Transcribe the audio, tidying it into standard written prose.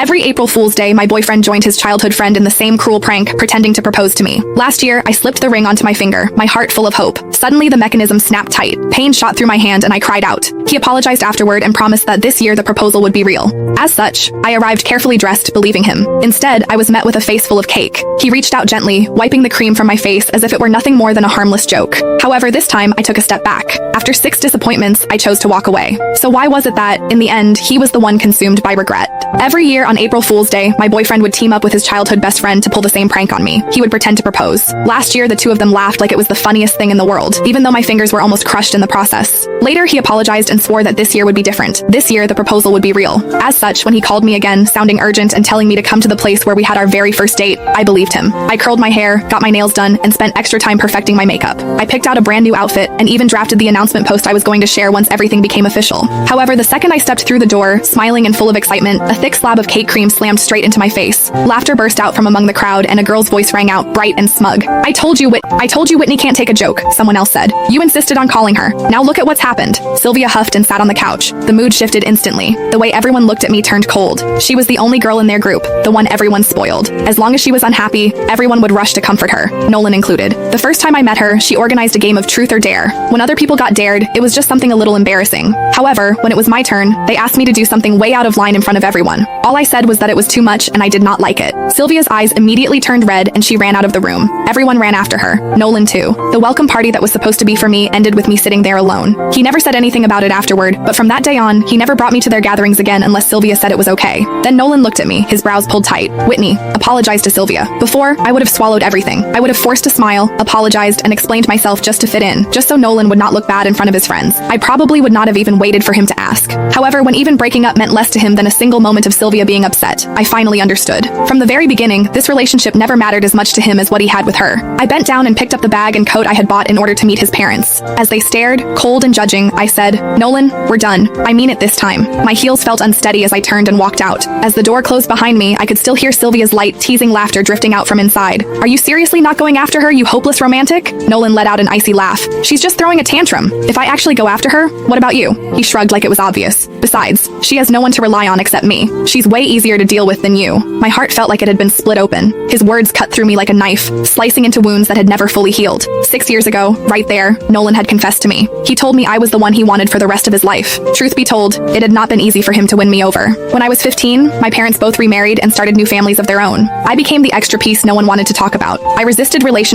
Every April Fool's Day, my boyfriend joined his childhood friend in the same cruel prank, pretending to propose to me. Last year, I slipped the ring onto my finger, my heart full of hope. Suddenly, the mechanism snapped tight. Pain shot through my hand and I cried out. He apologized afterward and promised that this year the proposal would be real. As such, I arrived carefully dressed, believing him. Instead, I was met with a face full of cake. He reached out gently, wiping the cream from my face as if it were nothing more than a harmless joke. However, this time, I took a step back. After 6 disappointments, I chose to walk away. So why was it that, in the end, he was the one consumed by regret? Every year on April Fool's Day, my boyfriend would team up with his childhood best friend to pull the same prank on me. He would pretend to propose. Last year, the two of them laughed like it was the funniest thing in the world, even though my fingers were almost crushed in the process. Later, he apologized and swore that this year would be different. This year, the proposal would be real. As such, when he called me again, sounding urgent and telling me to come to the place where we had our very first date, I believed him. I curled my hair, got my nails done, and spent extra time perfecting my makeup. I picked out a brand new outfit and even drafted the announcement post I was going to share once everything became official. However, the second I stepped through the door, smiling and full of excitement, a thick slab of cake cream slammed straight into my face. Laughter burst out from among the crowd and a girl's voice rang out, bright and smug. I told you Whitney can't take a joke, someone else said. You insisted on calling her. Now look at what's happened. Sylvia huffed and sat on the couch. The mood shifted instantly. The way everyone looked at me turned cold. She was the only girl in their group, the one everyone spoiled. As long as she was unhappy, everyone would rush to comfort her, Nolan included. The first time I met her, she organized a game of truth or dare. When other people got dared, it was just something a little embarrassing. However, when it was my turn, they asked me to do something way out of line in front of everyone. All I said was that it was too much and I did not like it. Sylvia's eyes immediately turned red and she ran out of the room. Everyone ran after her, Nolan too. The welcome party that was supposed to be for me ended with me sitting there alone. He never said anything about it afterward, but from that day on, he never brought me to their gatherings again unless Sylvia said it was okay. Then Nolan looked at me, his brows pulled tight. Whitney, apologize to Sylvia. Before, I would have swallowed everything. I would have forced a smile, apologized, and explained myself just to fit in, just so Nolan would not look bad in front of his friends. I probably would not have even waited for him to ask. However, when even breaking up meant less to him than a single moment of Sylvia being upset, I finally understood. From the very beginning, this relationship never mattered as much to him as what he had with her. I bent down and picked up the bag and coat I had bought in order to meet his parents. As they stared, cold and judging, I said, Nolan, we're done. I mean it this time. My heels felt unsteady as I turned and walked out. As the door closed behind me, I could still hear Sylvia's light, teasing laughter drifting out from inside. Are you seriously not going after her, you hopeless romantic? Nolan let out an icy laugh. She's just throwing a tantrum. If I actually go after her, what about you? He shrugged like it was obvious. Besides, she has no one to rely on except me. She's way easier to deal with than you. My heart felt like it had been split open. His words cut through me like a knife, slicing into wounds that had never fully healed. 6 years ago, right there, Nolan had confessed to me. He told me I was the one he wanted for the rest of his life. Truth be told, it had not been easy for him to win me over. When I was 15, my parents both remarried and started new families of their own. I became the extra piece no one wanted to talk about. I resisted relationships